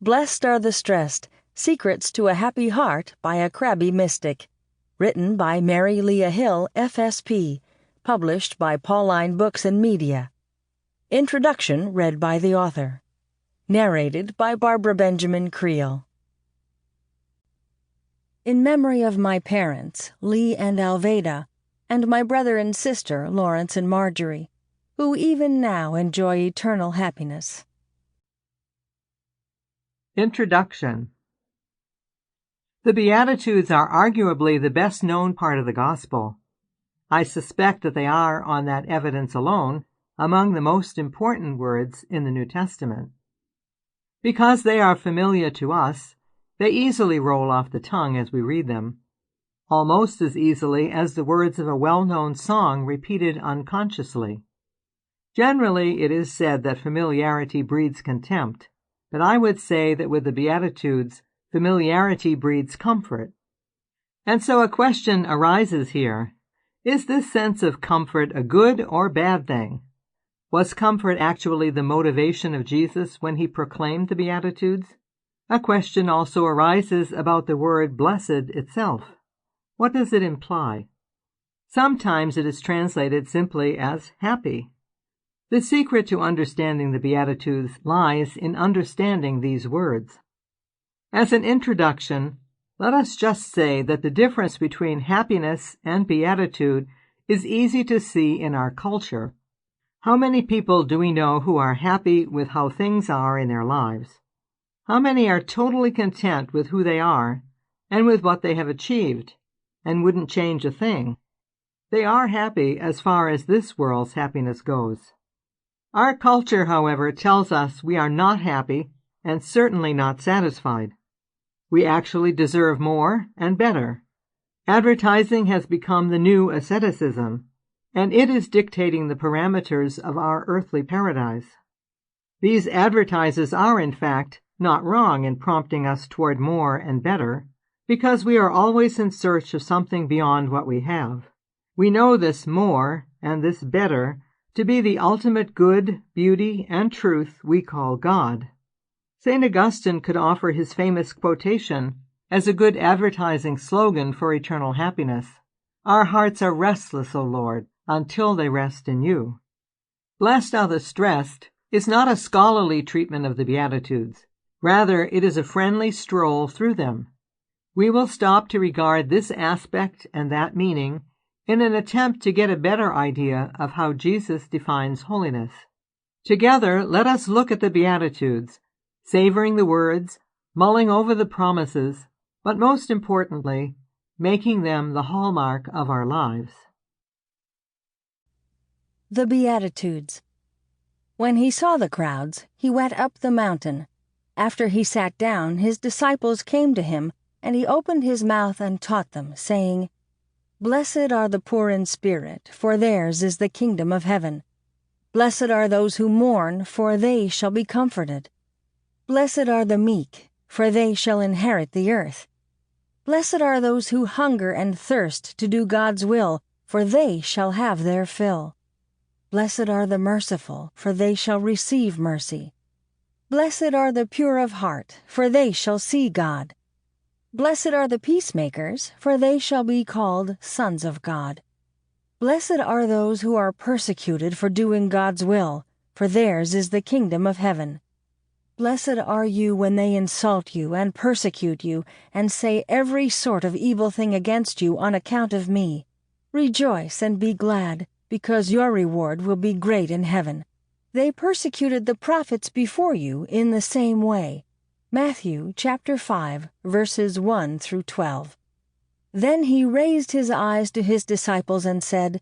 Blessed Are the Stressed, Secrets to a Happy Heart by a Crabby Mystic. Written by Mary Lea Hill, FSP. Published by Pauline Books and Media. Introduction read by the author. Narrated by Barbara Benjamin-Creel. In memory of my parents, Lee and Alveda, and my brother and sister, Lawrence and Marjorie, who even now enjoy eternal happiness. Introduction. The Beatitudes are arguably the best-known part of the Gospel. I suspect that they are, on that evidence alone, among the most important words in the New Testament. Because they are familiar to us, they easily roll off the tongue as we read them, almost as easily as the words of a well-known song repeated unconsciously. Generally, it is said that familiarity breeds contempt, but I would say that with the Beatitudes, familiarity breeds comfort. And so a question arises here. Is this sense of comfort a good or bad thing? Was comfort actually the motivation of Jesus when he proclaimed the Beatitudes? A question also arises about the word blessed itself. What does it imply? Sometimes it is translated simply as happy. The secret to understanding the Beatitudes lies in understanding these words. As an introduction, let us just say that the difference between happiness and beatitude is easy to see in our culture. How many people do we know who are happy with how things are in their lives? How many are totally content with who they are and with what they have achieved, and wouldn't change a thing? They are happy as far as this world's happiness goes. Our culture, however, tells us we are not happy and certainly not satisfied. We actually deserve more and better. Advertising has become the new asceticism, and it is dictating the parameters of our earthly paradise. These advertisers are, in fact, not wrong in prompting us toward more and better, because we are always in search of something beyond what we have. We know this more and this better to be the ultimate good, beauty, and truth we call God. St. Augustine could offer his famous quotation as a good advertising slogan for eternal happiness. Our hearts are restless, O Lord, until they rest in you. Blessed Are the Stressed is not a scholarly treatment of the Beatitudes. Rather, it is a friendly stroll through them. We will stop to regard this aspect and that meaning in an attempt to get a better idea of how Jesus defines holiness. Together, let us look at the Beatitudes, savoring the words, mulling over the promises, but most importantly, making them the hallmark of our lives. The Beatitudes. When he saw the crowds, he went up the mountain. After he sat down, his disciples came to him, and he opened his mouth and taught them, saying, Blessed are the poor in spirit, for theirs is the kingdom of heaven. Blessed are those who mourn, for they shall be comforted. Blessed are the meek, for they shall inherit the earth. Blessed are those who hunger and thirst to do God's will, for they shall have their fill. Blessed are the merciful, for they shall receive mercy. Blessed are the pure of heart, for they shall see God. Blessed are the peacemakers, for they shall be called sons of God. Blessed are those who are persecuted for doing God's will, for theirs is the kingdom of heaven. Blessed are you when they insult you and persecute you, and say every sort of evil thing against you on account of me. Rejoice and be glad, because your reward will be great in heaven. They persecuted the prophets before you in the same way. Matthew chapter 5, verses 1 through 12. Then he raised his eyes to his disciples and said,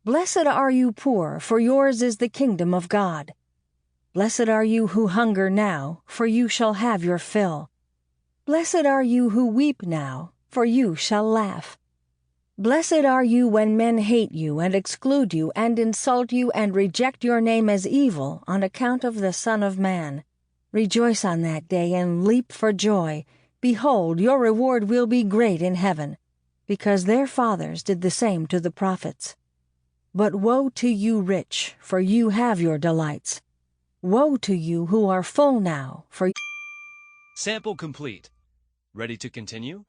Blessed are you poor, for yours is the kingdom of God. Blessed are you who hunger now, for you shall have your fill. Blessed are you who weep now, for you shall laugh. Blessed are you when men hate you and exclude you and insult you and reject your name as evil on account of the Son of Man. Rejoice on that day and leap for joy. Behold, your reward will be great in heaven, because their fathers did the same to the prophets. But woe to you rich, for you have your delights. Woe to you who are full now, for Sample complete. Ready to continue?